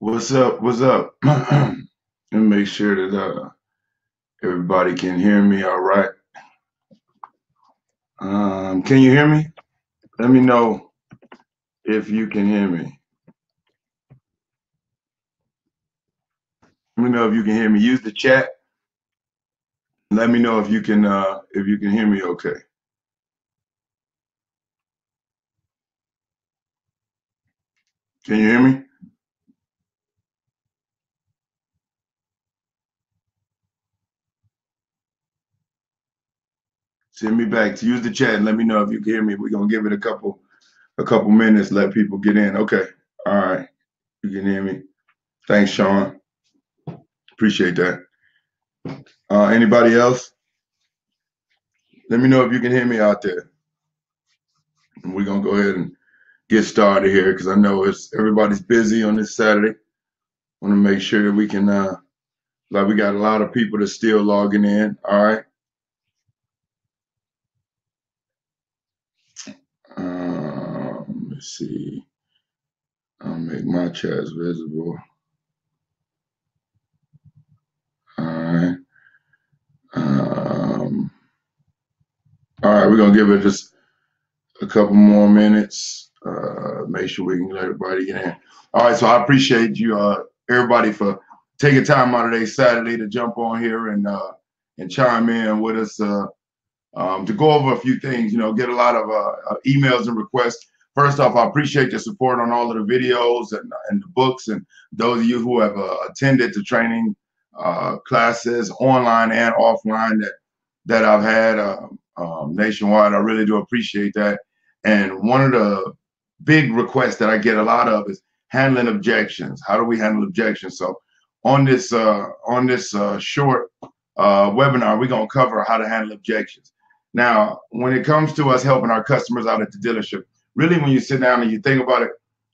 What's up? What's up? Let me make sure that everybody can hear me all right. Can you hear me? Let me know if you can hear me. Let me know if you can hear me. Use the chat. Let me know if you can hear me okay. Can you hear me? Send me back to use the chat and let me know if you can hear me. We're gonna give it a couple minutes, let people get in. Okay. All right. You can hear me. Thanks, Sean. Appreciate that. Anybody else? Let me know if you can hear me out there. And we're gonna go ahead and get started here because I know everybody's busy on this Saturday. Want to make sure that we can like we got a lot of people that's still logging in. All right. Let's see. I'll make my chats visible. All right. All right. We're gonna give it just a couple more minutes. Make sure we can let everybody get in. All right. So I appreciate you, everybody, for taking time out of their Saturday to jump on here and chime in with us. To go over a few things, get a lot of emails and requests. First off, I appreciate your support on all of the videos and the books, and those of you who have attended the training classes online and offline that I've had nationwide. I really do appreciate that. And one of the big requests that I get a lot of is handling objections. How do we handle objections? So on this short webinar, we're going to cover how to handle objections. Now, when it comes to us helping our customers out at the dealership, really when you sit down and you think about it,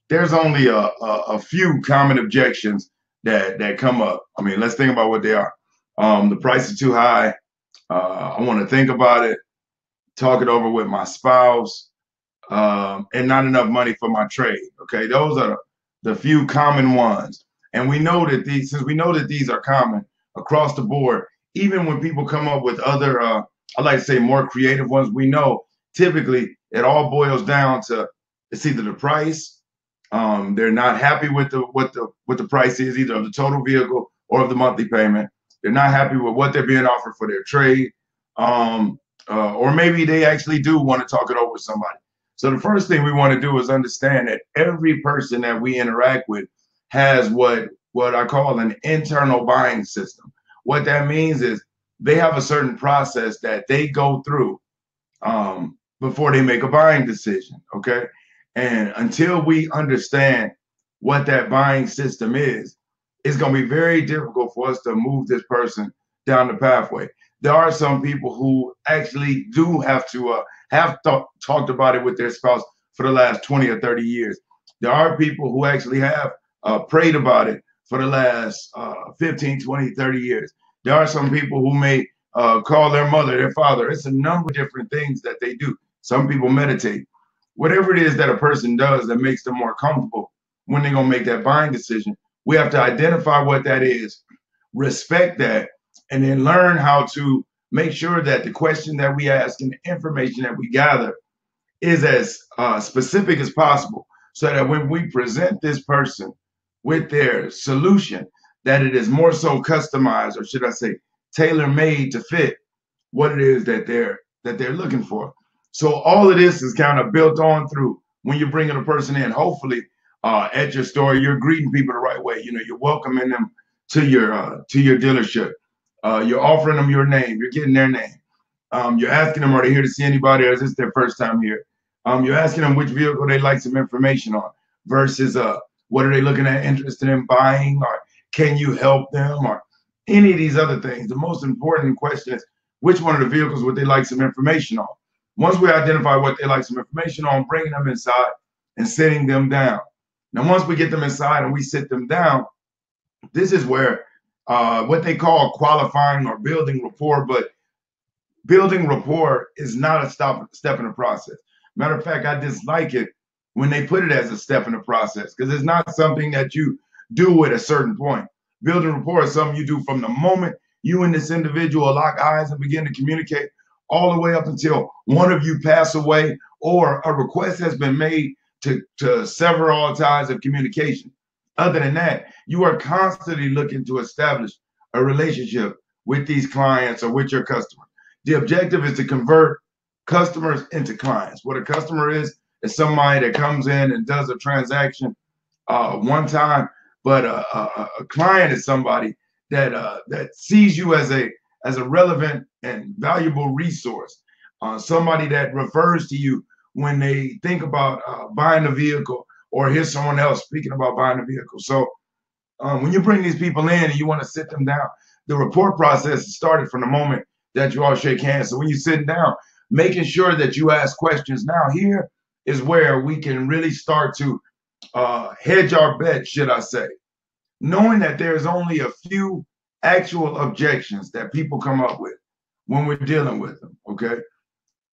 there's only a few common objections that come up. I mean, let's think about what they are. The price is too high. I want to think about it, talk it over with my spouse, and not enough money for my trade. Okay, those are the few common ones. And we know that since we know that these are common across the board, even when people come up with other, I like to say more creative ones, we know typically it all boils down to it's either the price, they're not happy with what the price is, either of the total vehicle or of the monthly payment. They're not happy with what they're being offered for their trade, or maybe they actually do want to talk it over with somebody. So the first thing we want to do is understand that every person that we interact with has what I call an internal buying system. What that means is they have a certain process that they go through before they make a buying decision. Okay. And until we understand what that buying system is, it's going to be very difficult for us to move this person down the pathway. There are some people who actually do have to have talked about it with their spouse for the last 20 or 30 years. There are people who actually have prayed about it for the last 15, 20, 30 years. There are some people who may call their mother, their father. It's a number of different things that they do. Some people meditate. Whatever it is that a person does that makes them more comfortable when they're going to make that buying decision, we have to identify what that is, respect that, and then learn how to make sure that the question that we ask and the information that we gather is as specific as possible so that when we present this person with their solution, that it is more so customized, or should I say tailor-made to fit what it is that they're looking for. So all of this is kind of built on through when you're bringing a person in. Hopefully, at your store, you're greeting people the right way. You're welcoming them to your dealership. You're offering them your name. You're getting their name. You're asking them, are they here to see anybody, or is this their first time here? You're asking them which vehicle they'd like some information on versus what are they looking at, interested in buying, or can you help them, or any of these other things. The most important question is which one of the vehicles would they like some information on? Once we identify what they like some information on, bringing them inside and sitting them down. Now, once we get them inside and we sit them down, this is where what they call qualifying or building rapport, but building rapport is not a step in the process. Matter of fact, I dislike it when they put it as a step in the process because it's not something that you do at a certain point. Building rapport is something you do from the moment you and this individual lock eyes and begin to communicate all the way up until one of you pass away or a request has been made to sever all ties of communication. Other than that, you are constantly looking to establish a relationship with these clients or with your customers. The objective is to convert customers into clients. What a customer is somebody that comes in and does a transaction one time, but a client is somebody that sees you as a relevant and valuable resource, somebody that refers to you when they think about buying a vehicle or hear someone else speaking about buying a vehicle. So when you bring these people in and you want to sit them down, the report process started from the moment that you all shake hands. So when you're sitting down, making sure that you ask questions. Now here is where we can really start to hedge our bets, should I say, knowing that there's only a few actual objections that people come up with when we're dealing with them, okay?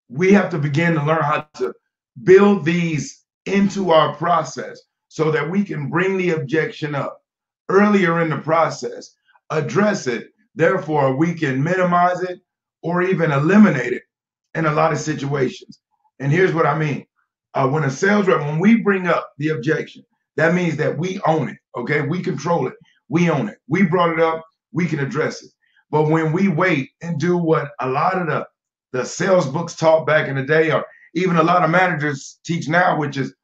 We have to begin to learn how to build these into our process so that we can bring the objection up earlier in the process, address it, therefore we can minimize it or even eliminate it in a lot of situations. And here's what I mean. When a sales rep, when we bring up the objection, that means that we own it, okay? We control it, we own it. We brought it up, we can address it. But when we wait and do what a lot of the sales books taught back in the day, or even a lot of managers teach now, which is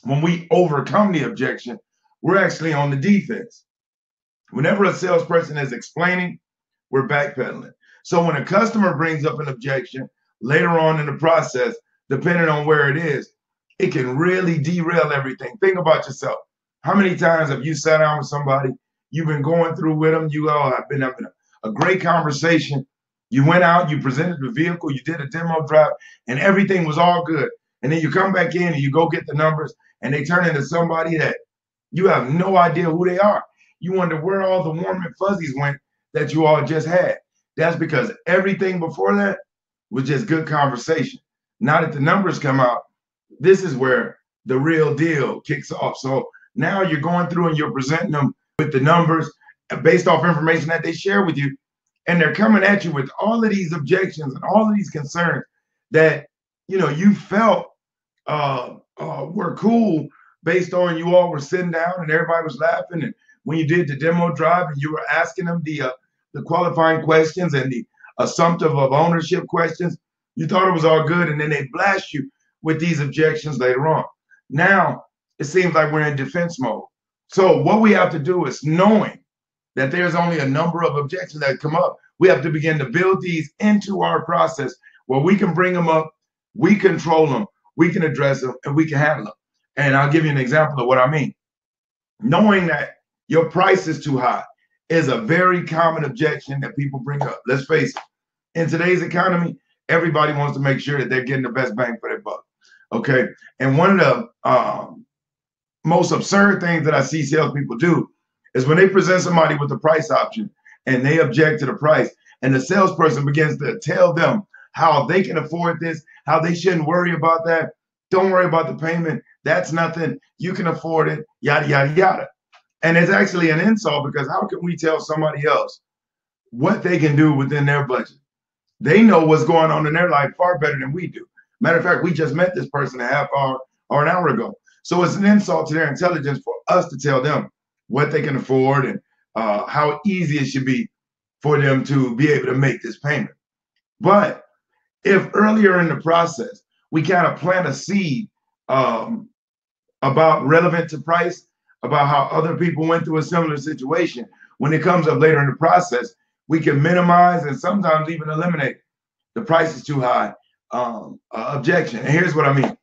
when we overcome the objection, we're actually on the defense. Whenever a salesperson is explaining, we're backpedaling. So when a customer brings up an objection later on in the process, depending on where it is, it can really derail everything. Think about yourself. How many times have you sat down with somebody, you've been going through with them, I've been having a great conversation. You went out, you presented the vehicle, you did a demo drive, and everything was all good. And then you come back in and you go get the numbers, and they turn into somebody that you have no idea who they are. You wonder where all the warm and fuzzies went that you all just had. That's because everything before that was just good conversation. Now that the numbers come out, this is where the real deal kicks off. So now you're going through and you're presenting them with the numbers based off information that they share with you. And they're coming at you with all of these objections and all of these concerns that, you felt were cool based on you all were sitting down and everybody was laughing. And when you did the demo drive and you were asking them the qualifying questions and the assumptive of ownership questions, you thought it was all good. And then they blast you with these objections later on. Now it seems like we're in defense mode. So what we have to do is, knowing that there's only a number of objections that come up, we have to begin to build these into our process where we can bring them up, we control them, we can address them, and we can handle them. And I'll give you an example of what I mean. Knowing that your price is too high is a very common objection that people bring up. Let's face it, in today's economy, everybody wants to make sure that they're getting the best bang for their buck, okay? And one of the most absurd things that I see salespeople do is when they present somebody with a price option and they object to the price, and the salesperson begins to tell them how they can afford this, how they shouldn't worry about that. Don't worry about the payment. That's nothing. You can afford it, yada, yada, yada. And it's actually an insult, because how can we tell somebody else what they can do within their budget? They know what's going on in their life far better than we do. Matter of fact, we just met this person a half hour or an hour ago. So it's an insult to their intelligence for us to tell them what they can afford and how easy it should be for them to be able to make this payment. But if earlier in the process, we kind of plant a seed about relevant to price, about how other people went through a similar situation, when it comes up later in the process, we can minimize and sometimes even eliminate the price is too high objection. And here's what I mean.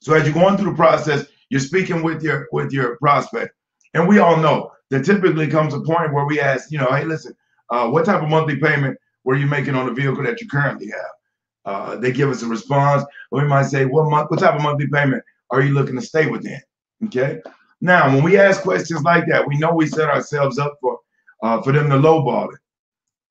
So as you're going through the process, you're speaking with your prospect. And we all know there typically comes a point where we ask, hey, listen, what type of monthly payment were you making on the vehicle that you currently have? They give us a response. Or we might say, what type of monthly payment are you looking to stay within? Okay. Now, when we ask questions like that, we know we set ourselves up for them to lowball it,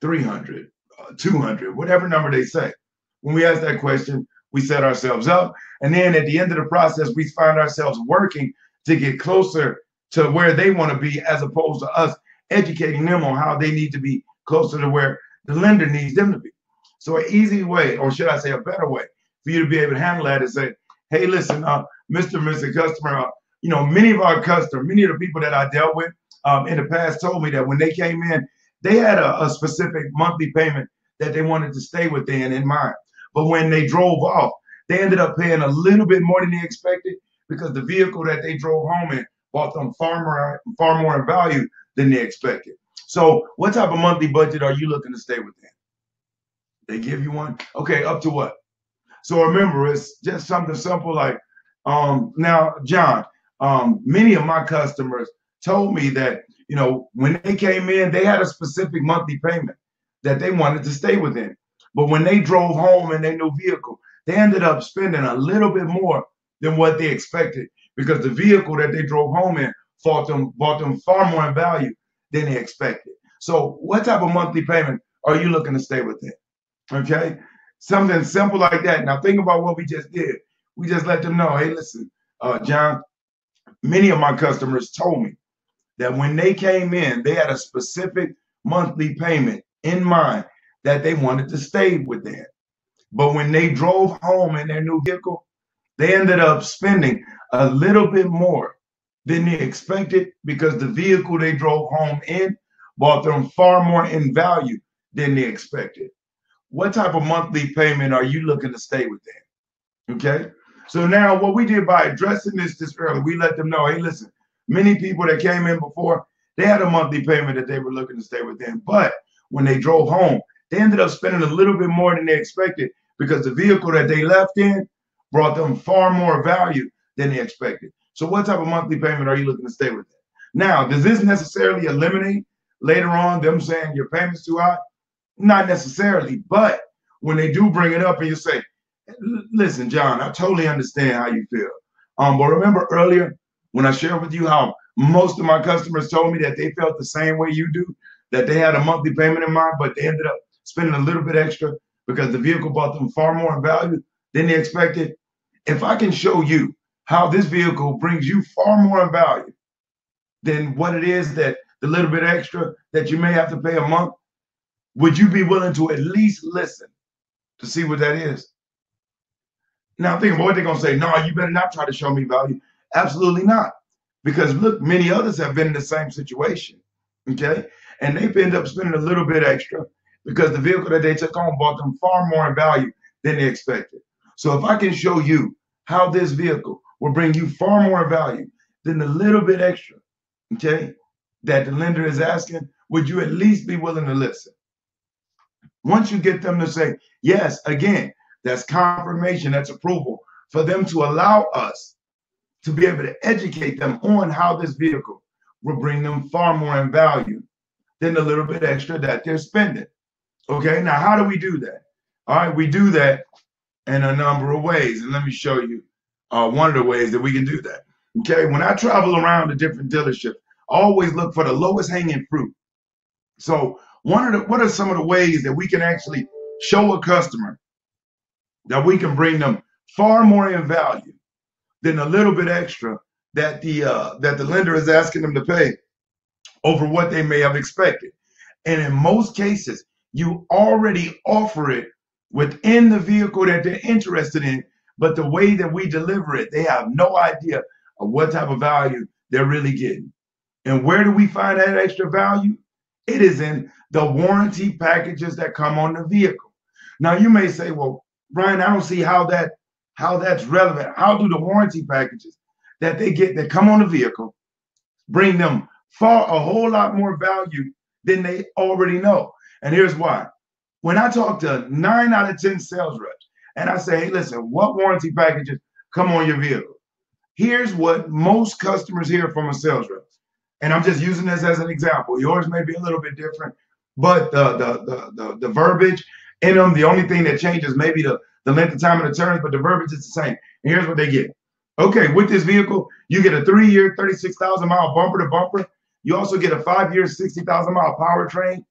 300, 200, whatever number they say. When we ask that question, we set ourselves up. And then at the end of the process, we find ourselves working to get closer to where they want to be, as opposed to us educating them on how they need to be closer to where the lender needs them to be. So an easy way, or should I say a better way, for you to be able to handle that is say, hey, listen, Mr. and Mr. Customer, many of our customers, many of the people that I dealt with in the past told me that when they came in, they had a specific monthly payment that they wanted to stay within in mind. But when they drove off, they ended up paying a little bit more than they expected because the vehicle that they drove home in bought them far more in value than they expected. So what type of monthly budget are you looking to stay within? They give you one? Okay, up to what? So remember, it's just something simple like, now, John, many of my customers told me that, when they came in, they had a specific monthly payment that they wanted to stay within. But when they drove home in their new vehicle, they ended up spending a little bit more than what they expected because the vehicle that they drove home in bought them far more in value than they expected. So what type of monthly payment are you looking to stay within? Okay, something simple like that. Now think about what we just did. We just let them know, hey, listen, John, many of my customers told me that when they came in, they had a specific monthly payment in mind that they wanted to stay within. But when they drove home in their new vehicle, they ended up spending a little bit more than they expected because the vehicle they drove home in bought them far more in value than they expected. What type of monthly payment are you looking to stay within? Okay. So now what we did by addressing this early, we let them know, hey, listen, many people that came in before, they had a monthly payment that they were looking to stay within. But when they drove home, they ended up spending a little bit more than they expected because the vehicle that they left in brought them far more value than they expected. So what type of monthly payment are you looking to stay within? Now, does this necessarily eliminate later on them saying your payment's too high? Not necessarily, but when they do bring it up and you say, listen, John, I totally understand how you feel. But remember earlier when I shared with you how most of my customers told me that they felt the same way you do, that they had a monthly payment in mind, but they ended up spending a little bit extra because the vehicle bought them far more in value than they expected. If I can show you how this vehicle brings you far more in value than what it is that the little bit extra that you may have to pay a month, would you be willing to at least listen to see what that is? Now think about what they're going to say. No, you better not try to show me value. Absolutely not. Because look, many others have been in the same situation. Okay. And they've ended up spending a little bit extra because the vehicle that they took home bought them far more in value than they expected. So if I can show you how this vehicle will bring you far more value than the little bit extra, okay, that the lender is asking, would you at least be willing to listen? Once you get them to say, yes, again, that's confirmation, that's approval for them to allow us to be able to educate them on how this vehicle will bring them far more in value than the little bit extra that they're spending. Okay, now how do we do that? All right, we do that in a number of ways. And let me show you one of the ways that we can do that. Okay, when I travel around to different dealerships, I always look for the lowest hanging fruit. So what are some of the ways that we can actually show a customer that we can bring them far more in value than a little bit extra that the lender is asking them to pay over what they may have expected? And in most cases, you already offer it within the vehicle that they're interested in, but the way that we deliver it, they have no idea of what type of value they're really getting. And where do we find that extra value? It is in the warranty packages that come on the vehicle. Now you may say, well, Brian, I don't see how that's relevant. How do the warranty packages that they get that come on the vehicle bring them a whole lot more value than they already know? And here's why. When I talk to 9 out of 10 sales reps and I say, hey, listen, what warranty packages come on your vehicle? Here's what most customers hear from a sales rep. And I'm just using this as an example. Yours may be a little bit different, but the verbiage in them, the only thing that changes maybe the length of time of the turns, but the verbiage is the same. And here's what they get. Okay, with this vehicle, you get a 3-year, 36,000 mile bumper to bumper. You also get a 5-year, 60,000 mile powertrain.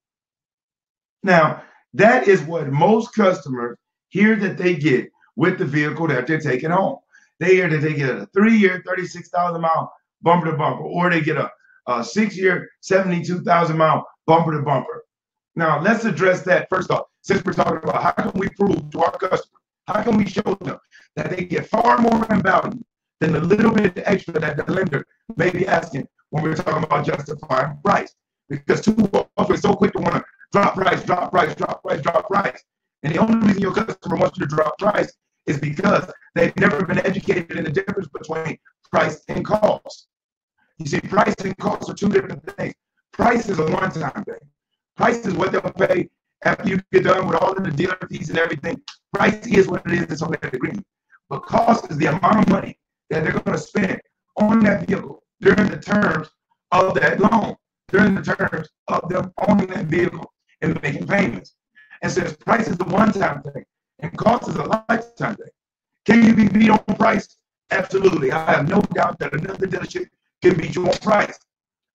Now, that is what most customers hear that they get with the vehicle that they're taking home. They hear that they get a 3-year, 36,000 mile bumper to bumper, or they get a 6-year, 72,000 mile bumper to bumper. Now, let's address that first off, since we're talking about how can we prove to our customers, how can we show them that they get far more in value than the little bit extra that the lender may be asking when we're talking about justifying price. Because too often we're so quick to want to drop price, drop price, drop price, drop price. And the only reason your customer wants you to drop price is because they've never been educated in the difference between price and cost. You see, price and cost are two different things. Price is a one-time thing. Price is what they'll pay after you get done with all of the dealer fees and everything. Price is what it is that's on that agreement. But cost is the amount of money that they're going to spend on that vehicle during the terms of that loan, during the terms of them owning that vehicle and making payments. And since price is the one-time thing and cost is a lifetime thing, can you be beat on price? Absolutely. I have no doubt that another dealership can beat you on price.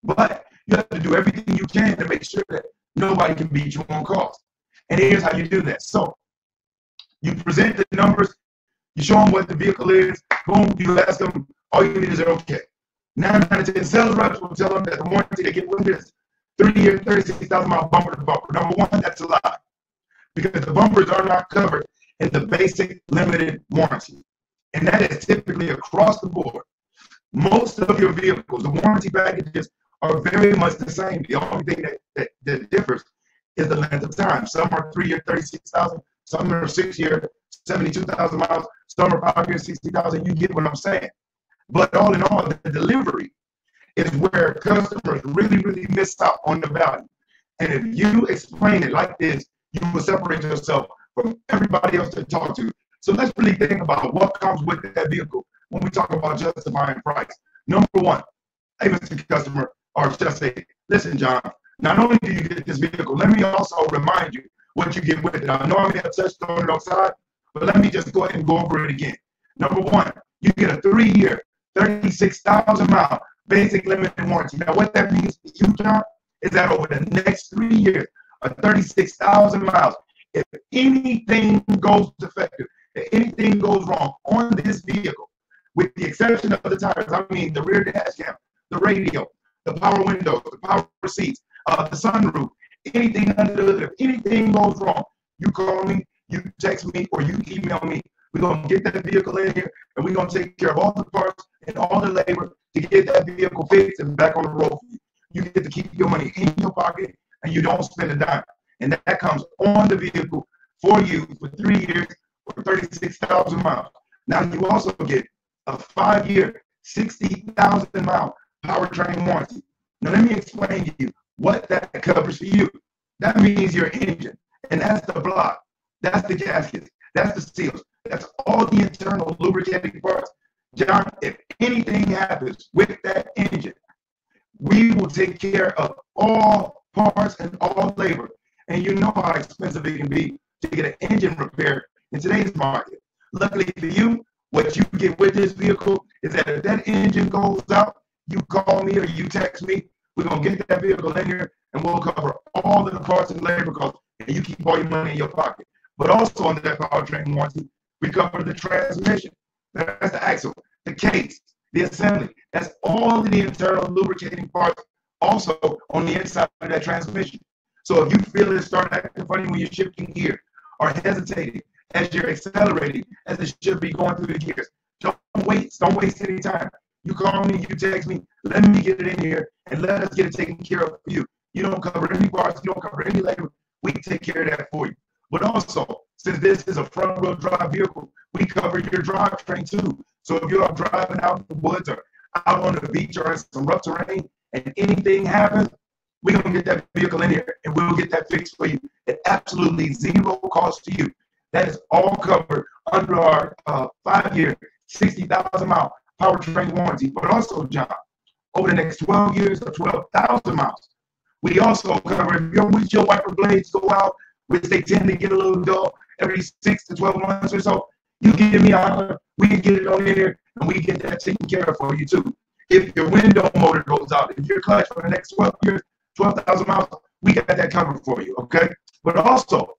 But you have to do everything you can to make sure that nobody can beat you on cost. And here's how you do that. So you present the numbers, you show them what the vehicle is, boom, you ask them, all you need is okay. 9 out of 10 sales reps will tell them that the warranty they get with this 3-year, 36,000 mile bumper to bumper. Number one, that's a lie, because the bumpers are not covered in the basic limited warranty. And that is typically across the board. Most of your vehicles, the warranty packages are very much the same. The only thing that differs is the length of time. Some are 3-year, 36,000. Some are 6-year, 72,000 miles. Some are 5-year, 60,000. You get what I'm saying. But all in all, the delivery is where customers really, really miss out on the value. And if you explain it like this, you will separate yourself from everybody else to talk to. So let's really think about what comes with that vehicle when we talk about justifying price. Number one, hey, Mr. Customer, or just say, listen, John, not only do you get this vehicle, let me also remind you what you get with it. I know I may have touched on it outside, but let me just go ahead and go over it again. Number one, you get a 3-year, 36,000 mile basic limited warranty. Now, what that means to you, John, is that over the next 3 years, of 36,000 miles, if anything goes defective, if anything goes wrong on this vehicle, with the exception of the tires, I mean the rear dash cam, the radio, the power windows, the power seats, the sunroof, anything under the hood, if anything goes wrong, you call me, you text me, or you email me. We're going to get that vehicle in here, and we're going to take care of all the parts and all the labor to get that vehicle fixed and back on the road for you. You get to keep your money in your pocket, and you don't spend a dime. And that comes on the vehicle for you for 3 years or 36,000 miles. Now, you also get a 5-year, 60,000 mile powertrain warranty. Now, let me explain to you what that covers for you. That means your engine, and that's the block, that's the gaskets, that's the seals, that's all the internal lubricating parts. John, if anything happens with that engine, we will take care of all parts and all labor. And you know how expensive it can be to get an engine repaired in today's market. Luckily for you, what you get with this vehicle is that if that engine goes out, you call me or you text me, we're going to get that vehicle in here and we'll cover all of the parts and labor costs, and you keep all your money in your pocket. But also under that powertrain warranty, we cover the transmission. That's the axle, the case, the assembly. That's all of the internal lubricating parts also on the inside of that transmission. So if you feel it start acting funny when you're shifting gear or hesitating as you're accelerating, as it should be going through the gears, don't waste any time. You call me, you text me, let me get it in here and let us get it taken care of for you. You don't cover any parts, you don't cover any labor. We take care of that for you. But also, since this is a front-wheel drive vehicle, we cover your drivetrain too. So if you're driving out in the woods or out on the beach or in some rough terrain and anything happens, we're going to get that vehicle in here and we'll get that fixed for you at absolutely zero cost to you. That is all covered under our 5-year, 60,000 mile powertrain warranty. But also, John, over the next 12 years or 12,000 miles, we also cover if your windshield wiper blades go out, which they tend to get a little dull every 6 to 12 months or so, you give me a holler, we can get it on in here and we get that taken care of for you too. If your window motor goes out, if your clutch for the next 12 years, 12,000 miles, we got that covered for you, okay? But also,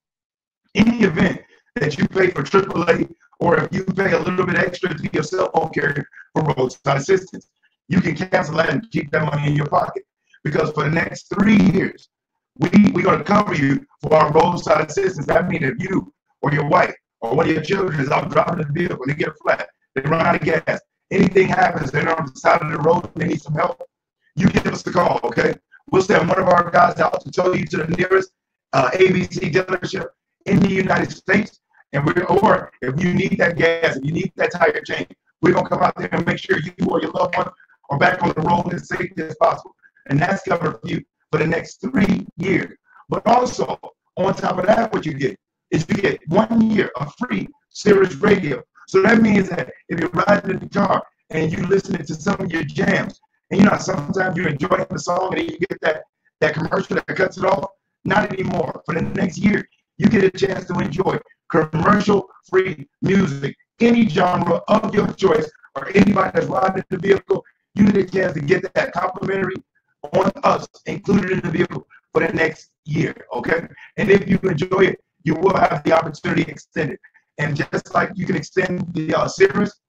in the event that you pay for AAA or if you pay a little bit extra to your cell phone carrier for roadside assistance, you can cancel that and keep that money in your pocket. Because for the next 3 years, we're going to cover you for our roadside assistance. That means if you or your wife or one of your children is out driving the vehicle, they get a flat, they run out of gas, anything happens, they're on the side of the road, they need some help, you give us a call, okay? We'll send one of our guys out to tow you to the nearest ABC dealership in the United States. Or if you need that gas, if you need that tire change, we're going to come out there and make sure you or your loved one are back on the road as safely as possible. And that's covered for you for the next 3 years. But also, on top of that, what you get is you get 1 year of free Sirius radio. So that means that if you're riding in the car and you're listening to some of your jams, and sometimes you're enjoying the song and then you get that commercial that cuts it off, not anymore. For the next year, you get a chance to enjoy commercial-free music, any genre of your choice, or anybody that's riding in the vehicle, you get a chance to get that complimentary on us included in the vehicle for the next year, okay? And if you enjoy it, you will have the opportunity to extend it. And just like you can extend the Sirius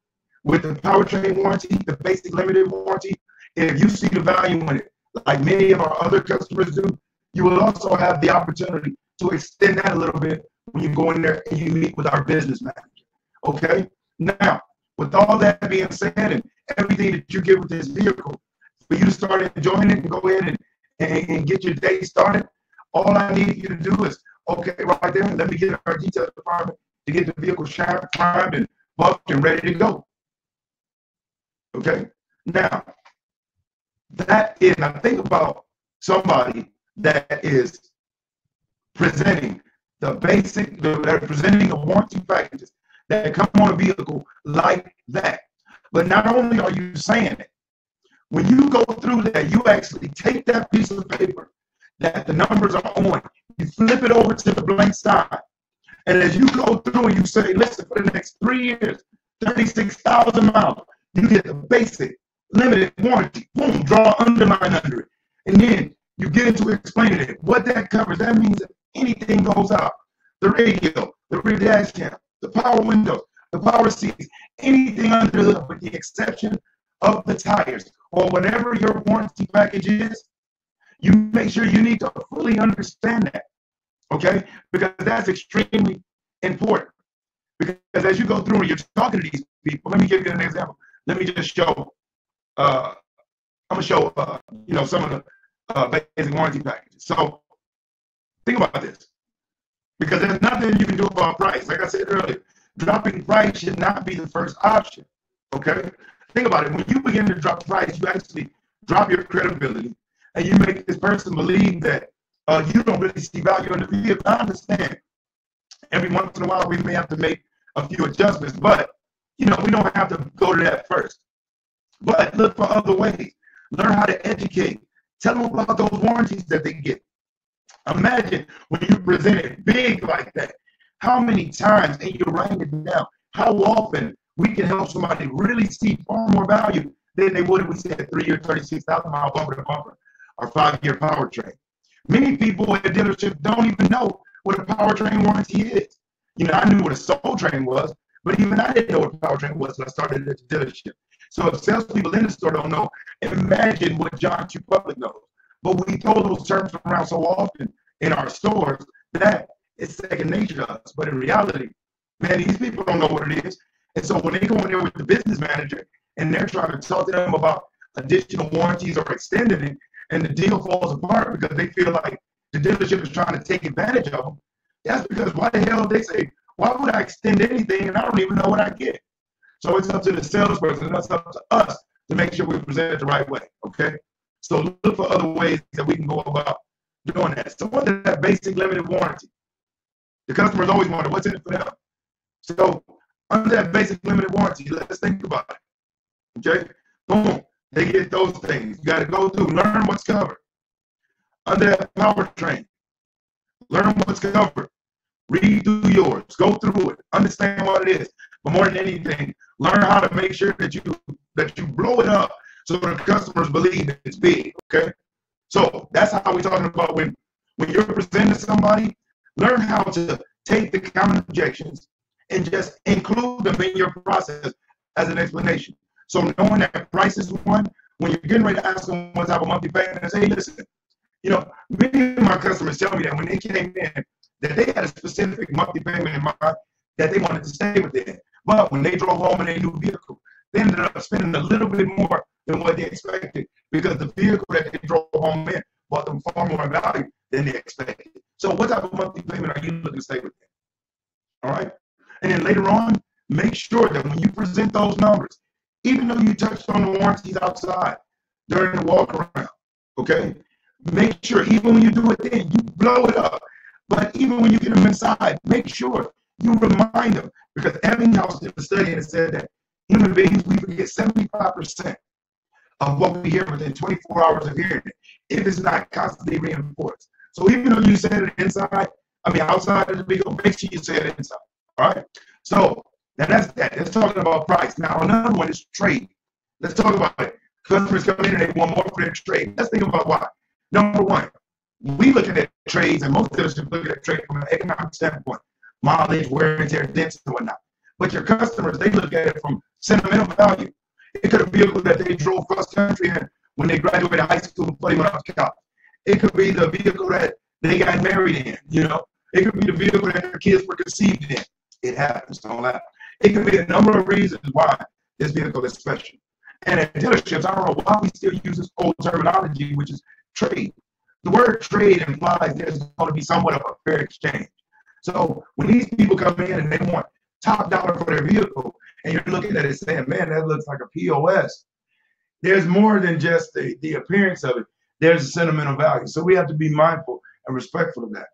with the powertrain warranty, the basic limited warranty, if you see the value in it, like many of our other customers do, you will also have the opportunity to extend that a little bit when you go in there and you meet with our business manager, okay? Now, with all that being said and everything that you get with this vehicle, for you to start enjoying it and go ahead and get your day started, all I need you to do is, okay, right there, let me get our detail department to get the vehicle primed and buffed and ready to go, okay? Now, that is, now think about somebody that is presenting the basic, they're presenting the warranty packages that come on a vehicle like that. But not only are you saying it, when you go through that, you actually take that piece of paper that the numbers are on, you flip it over to the blank side, and as you go through and you say, listen, for the next 3 years, 36,000 miles, you get the basic limited warranty, boom, draw underline under it. And then you get into explaining it. What that covers, that means if anything goes out, the radio, the rear dash cam, the power windows, the power seats, anything under the hood, with the exception of the tires, or whatever your warranty package is, you make sure you need to fully understand that, okay? Because that's extremely important. Because as you go through and you're talking to these people, let me give you an example. Let me just show, I'm gonna show, some of the basic warranty packages. So think about this, because there's nothing you can do about price. Like I said earlier, dropping price should not be the first option, okay? Think about it. When you begin to drop price, you actually drop your credibility, and you make this person believe that you don't really see value in the vehicle. I understand. Every once in a while, we may have to make a few adjustments, but we don't have to go to that first. But look for other ways. Learn how to educate. Tell them about those warranties that they get. Imagine when you present it big like that, how many times, and you're writing it down, how often we can help somebody really see far more value than they would if we said 3 year, 36,000 mile bumper to bumper, or 5 year powertrain. Many people at dealerships don't even know what a powertrain warranty is. I knew what a soul train was, but even I didn't know what a powertrain was when I started at the dealership. So if salespeople in the store don't know, imagine what John Q. Public knows. But we throw those terms around so often in our stores that it's second nature to us. But in reality, man, these people don't know what it is. And so when they go in there with the business manager and they're trying to talk to them about additional warranties or extending it, and the deal falls apart because they feel like the dealership is trying to take advantage of them, that's because why the hell they say, why would I extend anything and I don't even know what I get? So it's up to the salesperson, and it's up to us to make sure we present it the right way, okay? So look for other ways that we can go about doing that. So under that basic limited warranty, the customers always wonder what's in it for them. So under that basic limited warranty, let's think about it, okay? Boom, they get those things. You got to go through, learn what's covered. Under that powertrain, learn what's covered. Read through yours, go through it, understand what it is. But more than anything, learn how to make sure that you blow it up so the customers believe it's big, okay? So that's how we're talking about when you're presenting to somebody, learn how to take the common objections and just include them in your process as an explanation. So knowing that price is one, when you're getting ready to ask them what type of monthly payment, and say, hey, listen, you know, many of my customers tell me that when they came in, that they had a specific monthly payment in mind that they wanted to stay within. But when they drove home in their new vehicle, they ended up spending a little bit more than what they expected because the vehicle that they drove home in bought them far more value than they expected. So what type of monthly payment are you looking to stay within? All right. And then later on, make sure that when you present those numbers, even though you touched on the warranties outside during the walk around, okay, make sure even when you do it then, you blow it up. But even when you get them inside, make sure you remind them, because Ebbinghaus did a study and said that human beings, we forget 75% of what we hear within 24 hours of hearing it if it's not constantly reinforced. So even though you said it inside, outside of the vehicle, make sure you say it inside. All right. So now that's that. Let's talk about price. Now another one is trade. Let's talk about it. Customers come in and they want more for their trade. Let's think about why. Number one, we look at trades, and most of us look at trade from an economic standpoint, mileage, wear and tear, dents, and whatnot. But your customers, they look at it from sentimental value. It could be a vehicle that they drove cross country in when they graduated high school before they went off to college. It could be the vehicle that they got married in, you know. It could be the vehicle that their kids were conceived in. It happens, don't laugh. It could be a number of reasons why this vehicle is special. And at dealerships, I don't know why we still use this old terminology, which is trade. The word trade implies there's going to be somewhat of a fair exchange. So when these people come in and they want top dollar for their vehicle, and you're looking at it saying, man, that looks like a POS, there's more than just the appearance of it. There's a sentimental value. So we have to be mindful and respectful of that.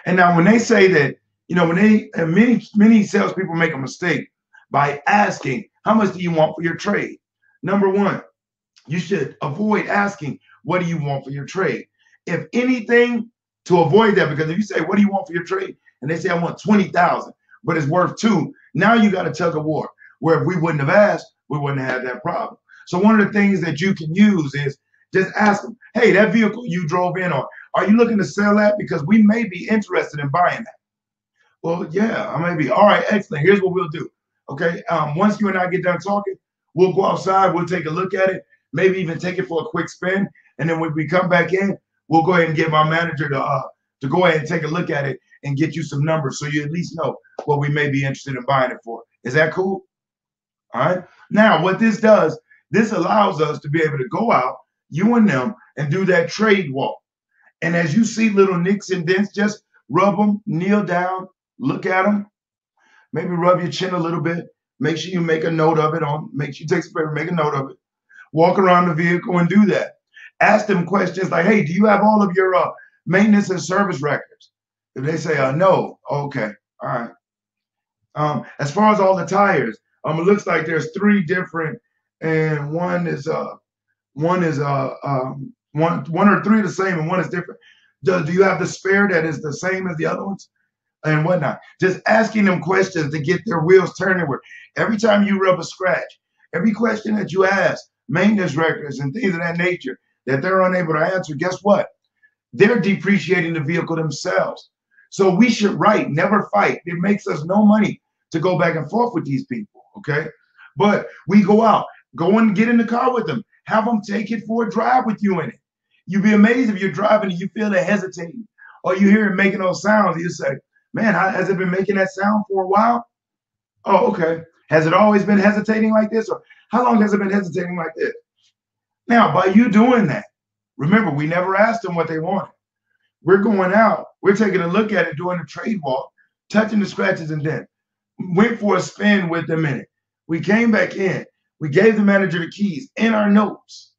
And now when they say that, you know, many salespeople make a mistake by asking, how much do you want for your trade? Number one, you should avoid asking, what do you want for your trade? If anything, to avoid that, because if you say, what do you want for your trade? And they say, I want 20,000, but it's worth 2. Now you got a tug of war, where if we wouldn't have asked, we wouldn't have had that problem. So one of the things that you can use is just ask them, hey, that vehicle you drove in on, are you looking to sell that? Because we may be interested in buying that. Well, yeah, I may be. All right, excellent. Here's what we'll do. Okay, once you and I get done talking, we'll go outside, we'll take a look at it, maybe even take it for a quick spin. And then when we come back in, we'll go ahead and get my manager to go ahead and take a look at it and get you some numbers so you at least know what we may be interested in buying it for. Is that cool? All right. Now, what this does, this allows us to be able to go out, you and them, and do that trade walk. And as you see little nicks and dents, just rub them, kneel down, look at them, maybe rub your chin a little bit. Make sure you make a note of it. Make sure you take some paper, make a note of it. Walk around the vehicle and do that. Ask them questions like, hey, do you have all of your maintenance and service records? If they say no, okay, all right. As far as all the tires, it looks like there's 3 different, and one or 3 are the same, and one is different. Do you have the spare that is the same as the other ones? And whatnot. Just asking them questions to get their wheels turning. Where every time you rub a scratch, every question that you ask, maintenance records and things of that nature that they're unable to answer, guess what? They're depreciating the vehicle themselves. So we should write, never fight. It makes us no money to go back and forth with these people, okay? But we go out, go and get in the car with them, have them take it for a drive with you in it. You'd be amazed if you're driving and you feel it hesitating, or you hear it making those sounds. You say, man, has it been making that sound for a while? Oh, okay. Has it always been hesitating like this? Or how long has it been hesitating like this? Now, by you doing that, remember, we never asked them what they wanted. We're going out, we're taking a look at it, doing a trade walk, touching the scratches and dents. Went for a spin with them in it. We came back in. We gave the manager the keys in our notes.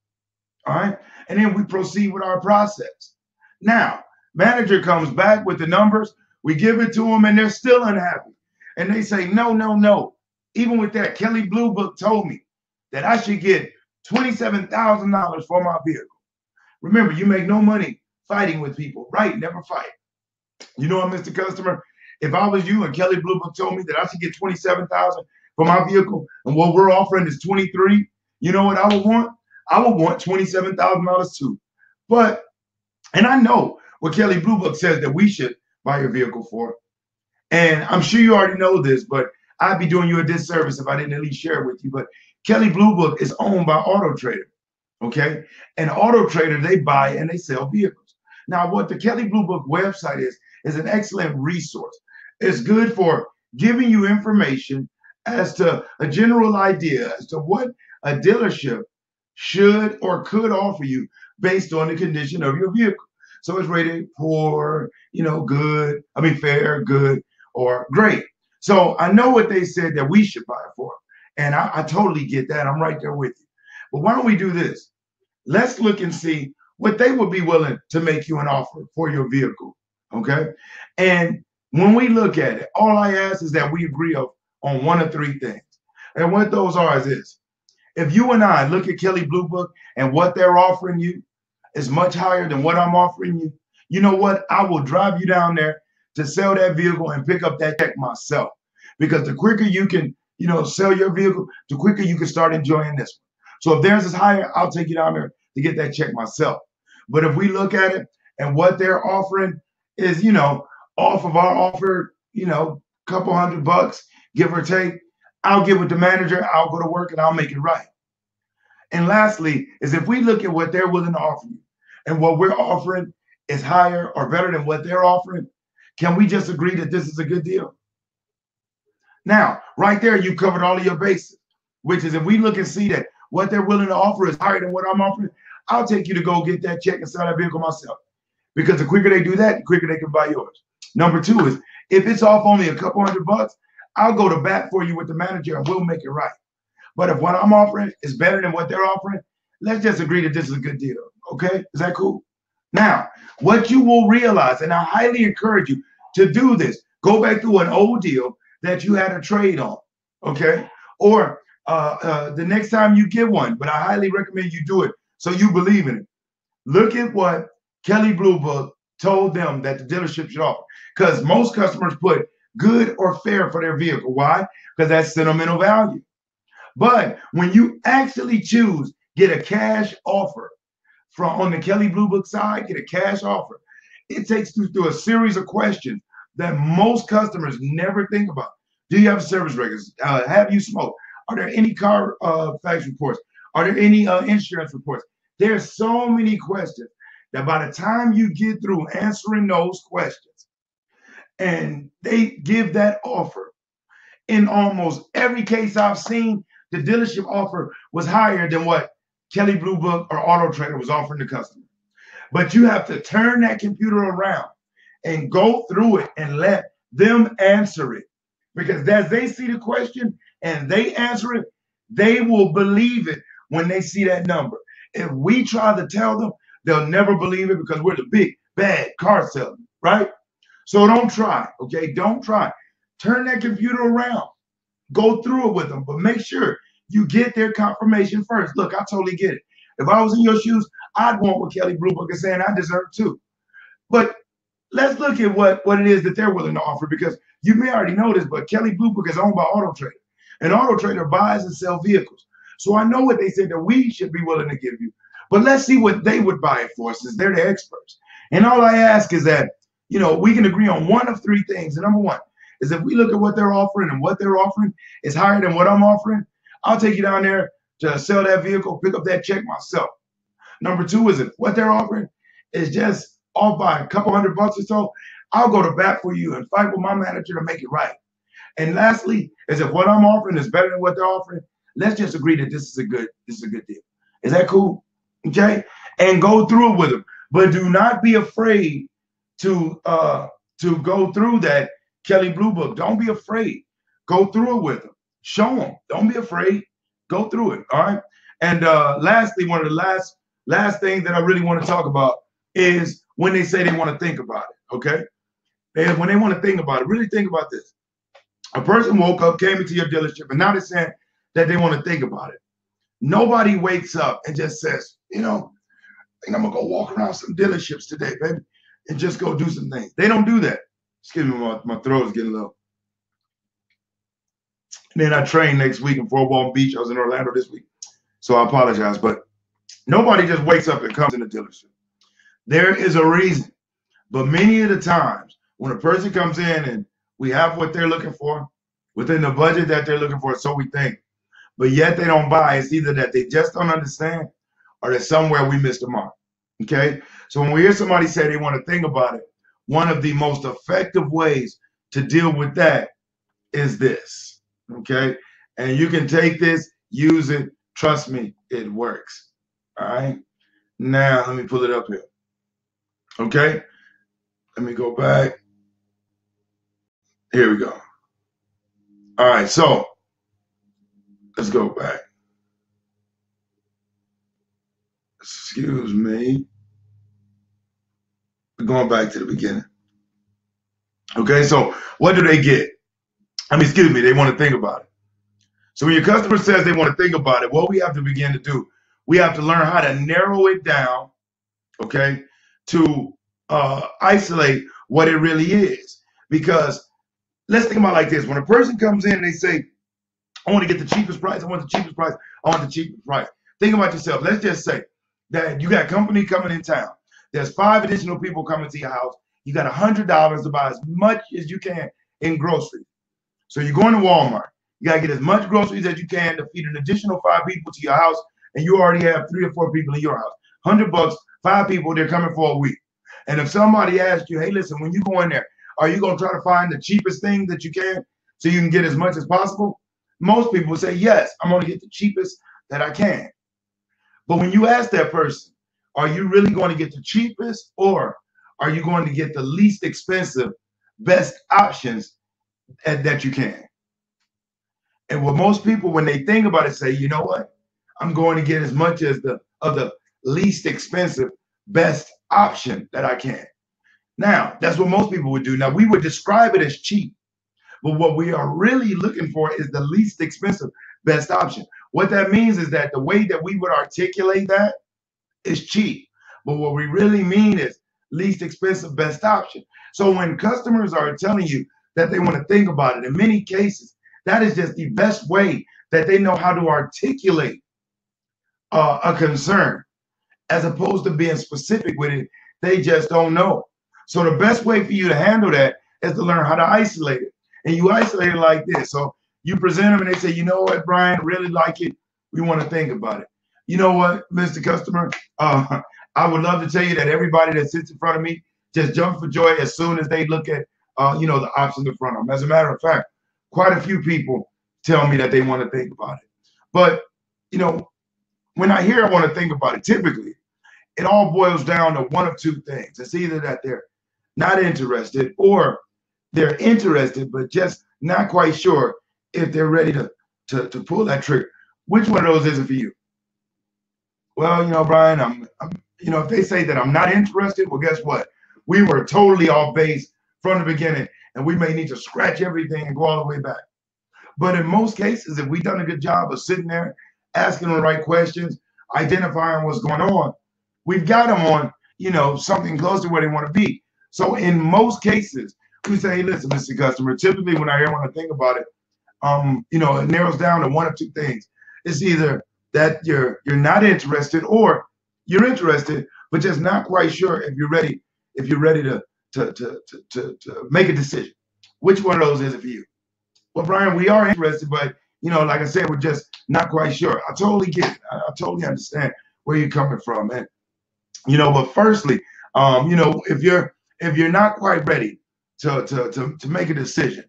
All right. And then we proceed with our process. Now, manager comes back with the numbers. We give it to them and they're still unhappy. And they say, no, no, no. Even with that, Kelly Blue Book told me that I should get $27,000 for my vehicle. Remember, you make no money fighting with people, right? Never fight. You know what, Mr. Customer? If I was you and Kelly Blue Book told me that I should get $27,000 for my vehicle and what we're offering is $23,000, you know what I would want? I would want $27,000 too. But, and I know what Kelly Blue Book says that we should buy your vehicle for. And I'm sure you already know this, but I'd be doing you a disservice if I didn't at least share it with you. But Kelly Blue Book is owned by Auto Trader. Okay. And Auto Trader, they buy and they sell vehicles. Now, what the Kelley Blue Book website is an excellent resource. It's good for giving you information as to a general idea as to what a dealership should or could offer you based on the condition of your vehicle. So it's rated poor, good, fair, good, or great. So I know what they said that we should buy it for. And I totally get that. I'm right there with you. But why don't we do this? Let's look and see what they would be willing to make you an offer for your vehicle. Okay. And when we look at it, all I ask is that we agree on one of three things. And what those are is this. If you and I look at Kelley Blue Book and what they're offering you is much higher than what I'm offering you, you know what? I will drive you down there to sell that vehicle and pick up that check myself. Because the quicker you can, sell your vehicle, the quicker you can start enjoying this one. So if theirs is higher, I'll take you down there to get that check myself. But if we look at it and what they're offering is, off of our offer, couple $100, give or take, I'll get with the manager, I'll go to work and I'll make it right. And lastly, is if we look at what they're willing to offer you and what we're offering is higher or better than what they're offering, can we just agree that this is a good deal? Now, right there, you covered all of your bases, which is if we look and see that what they're willing to offer is higher than what I'm offering, I'll take you to go get that check and sell that vehicle myself. Because the quicker they do that, the quicker they can buy yours. Number two is if it's off only a couple $100, I'll go to bat for you with the manager and we'll make it right. But if what I'm offering is better than what they're offering, let's just agree that this is a good deal. Okay? Is that cool? Now, what you will realize, and I highly encourage you to do this, go back through an old deal that you had a trade on. Okay? Or the next time you get one, but I highly recommend you do it so you believe in it. Look at what Kelley Blue Book told them that the dealership should offer. Because most customers put good or fair for their vehicle. Why? Because that's sentimental value. But when you actually choose, get a cash offer from on the Kelley Blue Book side, get a cash offer. It takes you through a series of questions that most customers never think about. Do you have service records? Have you smoked? Are there any car facts reports? Are there any insurance reports? There's so many questions that by the time you get through answering those questions and they give that offer, in almost every case I've seen, the dealership offer was higher than what Kelley Blue Book or Auto Trader was offering the customer. But you have to turn that computer around and go through it and let them answer it. Because as they see the question and they answer it, they will believe it when they see that number. If we try to tell them, they'll never believe it because we're the big, bad car salesman, right? So don't try, okay? Don't try. Turn that computer around. Go through it with them, but make sure you get their confirmation first. Look, I totally get it. If I was in your shoes, I'd want what Kelley Blue Book is saying I deserve too. But let's look at what it is that they're willing to offer, because you may already know this, but Kelley Blue Book is owned by Auto Trader. And Auto Trader buys and sells vehicles. So I know what they said that we should be willing to give you. But let's see what they would buy it for, since they're the experts. And all I ask is that, we can agree on one of three things. And number one is if we look at what they're offering and what they're offering is higher than what I'm offering, I'll take you down there to sell that vehicle, pick up that check myself. Number two is if what they're offering is just off by a couple $100 or so, I'll go to bat for you and fight with my manager to make it right. And lastly, is if what I'm offering is better than what they're offering, let's just agree that this is a good deal. Is that cool? Okay? And go through it with them. But do not be afraid to go through that Kelley Blue Book. Don't be afraid. Go through it with them. Show them. Don't be afraid. Go through it. All right. And lastly, one of the last things that I really want to talk about is when they say they want to think about it. Okay. When they want to think about it, really think about this. A person woke up, came into your dealership, and now they're saying that they want to think about it. Nobody wakes up and just says, I think I'm going to go walk around some dealerships today, baby, and just go do some things. They don't do that. Excuse me, my throat is getting low. And then I train next week in Fort Walton Beach. I was in Orlando this week, so I apologize. But nobody just wakes up and comes in the dealership. There is a reason. But many of the times when a person comes in and we have what they're looking for within the budget that they're looking for, so we think, but yet they don't buy, it's either that they just don't understand or that somewhere we missed the mark. Okay? So when we hear somebody say they want to think about it, one of the most effective ways to deal with that is this. Okay? And you can take this, use it, trust me, it works. All right? Now, let me pull it up here. Okay? Let me go back. Here we go. All right, so let's go back. Excuse me. We're going back to the beginning. Okay, so what do they get? Excuse me, they want to think about it. So when your customer says they want to think about it, what we have to begin to do, we have to learn how to narrow it down, okay, to isolate what it really is. Because let's think about it like this. When a person comes in and they say, I want to get the cheapest price, I want the cheapest price, I want the cheapest price. Think about yourself. Let's just say that you got company coming in town. There's 5 additional people coming to your house. You got $100 to buy as much as you can in groceries. So you're going to Walmart. You got to get as much groceries as you can to feed an additional 5 people to your house. And you already have 3 or 4 people in your house. $100, 5 people, they're coming for a week. And if somebody asks you, hey, listen, when you go in there, are you going to try to find the cheapest thing that you can so you can get as much as possible? Most people say, yes, I'm going to get the cheapest that I can. But when you ask that person, are you really going to get the cheapest, or are you going to get the least expensive, best options that you can? And what most people, when they think about it, say, you know what? I'm going to get as much as the least expensive, best option that I can. Now, that's what most people would do. Now, we would describe it as cheap, but what we are really looking for is the least expensive, best option. What that means is that the way that we would articulate that is cheap, but what we really mean is least expensive, best option. So when customers are telling you that they want to think about it, in many cases, that is just the best way that they know how to articulate a concern, as opposed to being specific with it. They just don't know. So the best way for you to handle that is to learn how to isolate it. And you isolate it like this. So you present them and they say, you know what, Brian, really like it. We want to think about it. You know what, Mr. Customer, I would love to tell you that everybody that sits in front of me just jumps for joy as soon as they look at, the options in front of them. As a matter of fact, quite a few people tell me that they want to think about it. But, when I hear I want to think about it, typically, it all boils down to one of 2 things. It's either that they're not interested, or they're interested, but just not quite sure if they're ready to pull that trigger. Which one of those is it for you? Well, Brian, I'm if they say that I'm not interested, well, guess what? We were totally off base from the beginning, and we may need to scratch everything and go all the way back. But in most cases, if we've done a good job of sitting there, asking the right questions, identifying what's going on, we've got them on, something close to where they want to be. So in most cases, we say, hey, listen, Mr. Customer, typically when I want to think about it, it narrows down to one of 2 things. It's either that you're not interested, or you're interested, but just not quite sure if you're ready to make a decision. Which one of those is it for you? Well, Brian, we are interested, but like I said, we're just not quite sure. I totally get it. I totally understand where you're coming from, man. But firstly, if you're not quite ready to make a decision,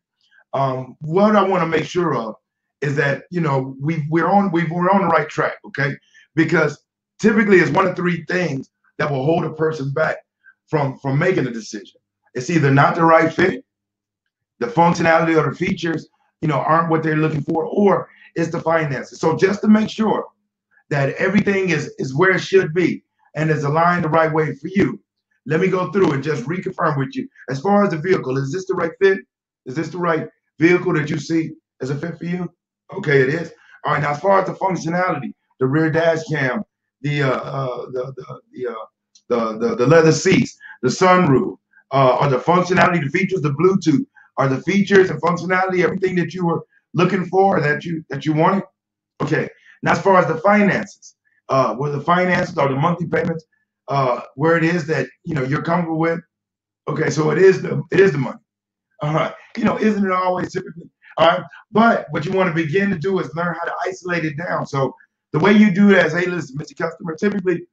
what I want to make sure of is that we're on the right track, okay? Because typically it's one of 3 things that will hold a person back from making a decision. It's either not the right fit, the functionality or the features, aren't what they're looking for, or it's the finances. So just to make sure that everything is where it should be and is aligned the right way for you, let me go through and just reconfirm with you. As far as the vehicle, is this the right fit? Is this the right vehicle that you see as a fit for you? Okay, it is. All right. Now, as far as the functionality, the rear dash cam, the leather seats, the sunroof, are the functionality, the features, the Bluetooth, are the features and functionality everything that you were looking for, that you wanted? Okay. Now, as far as the finances, were the finances or the monthly payments where it is that you're comfortable with? Okay, so it is the money. All right. Isn't it always typically? All right. But what you want to begin to do is learn how to isolate it down. So The way you do that is, hey, listen, Mr. Customer, typically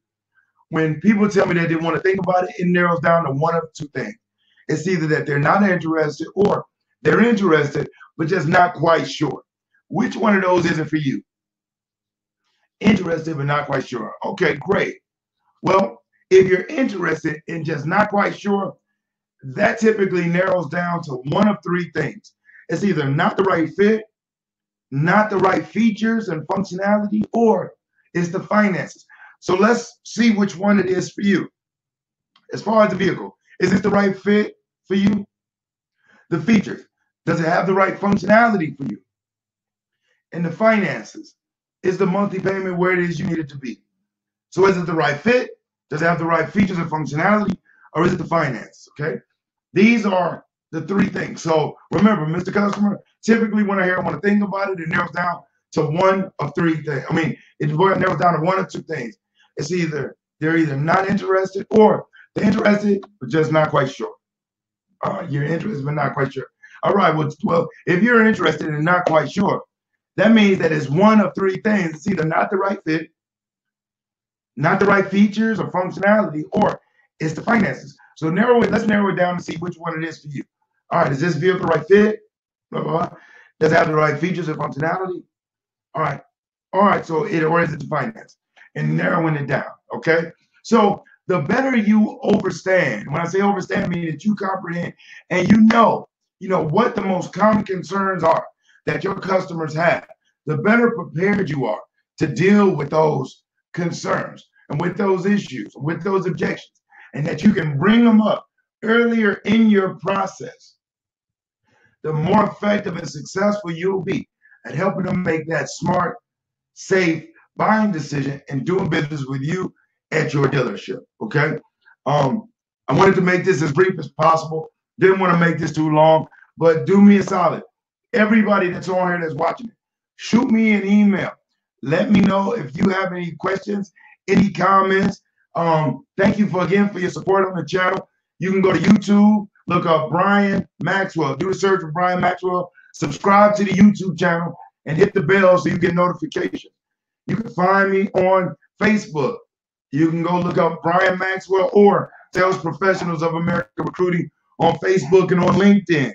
when people tell me that they want to think about it, it narrows down to one of two things. It's either that they're not interested or they're interested, but just not quite sure. Which one of those is it for you? Interested, but not quite sure. Okay, great. Well, if you're interested and just not quite sure, that typically narrows down to one of three things. It's either not the right fit, not the right features and functionality, or it's the finances. So let's see which one it is for you. As far as the vehicle, is this the right fit for you? The features, does it have the right functionality for you? And the finances, is the monthly payment where it is you need it to be? So is it the right fit? Does it have the right features and functionality? Or is it the finance? Okay. These are the three things. So remember, Mr. Customer, typically when I want to think about it, it narrows down to one of three things. I mean, it narrows down to one of two things. It's either they're either not interested or they're interested, but just not quite sure. You're interested, but not quite sure. All right. Well, if you're interested and not quite sure, that means that it's one of three things. It's either not the right fit, not the right features or functionality, or it's the finances. So let's narrow it down and see which one it is for you. All right, is this vehicle the right fit? Blah, blah, blah. Does it have the right features and functionality? All right. All right, so or is it the finance? And narrowing it down, okay? So the better you understand, when I say understand, I mean that you comprehend and you know what the most common concerns are that your customers have, the better prepared you are to deal with those concerns and with those issues, with those objections, and that you can bring them up earlier in your process, the more effective and successful you'll be at helping them make that smart, safe buying decision and doing business with you at your dealership. Okay. I wanted to make this as brief as possible. Didn't want to make this too long, but do me a solid. Everybody that's on here that's watching it, shoot me an email. Let me know if you have any questions, any comments. Thank you for your support on the channel. You can go to YouTube, look up Brian Maxwell, do a search for Brian Maxwell, subscribe to the YouTube channel, and hit the bell so you get notifications. You can find me on Facebook. You can go look up Brian Maxwell or Sales Professionals of America Recruiting on Facebook and on LinkedIn.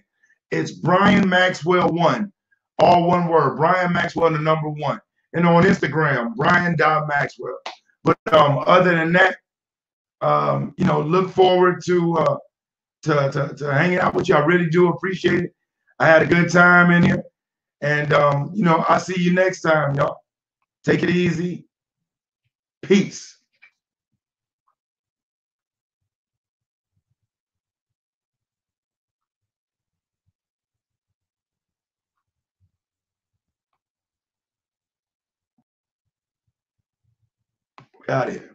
It's Brian Maxwell 1, all one word, Brian Maxwell, the number 1. And on Instagram, Brian.Maxwell. But other than that, look forward to hanging out with you. I really do appreciate it. I had a good time in here. And, I'll see you next time, y'all. Take it easy. Peace. Got it.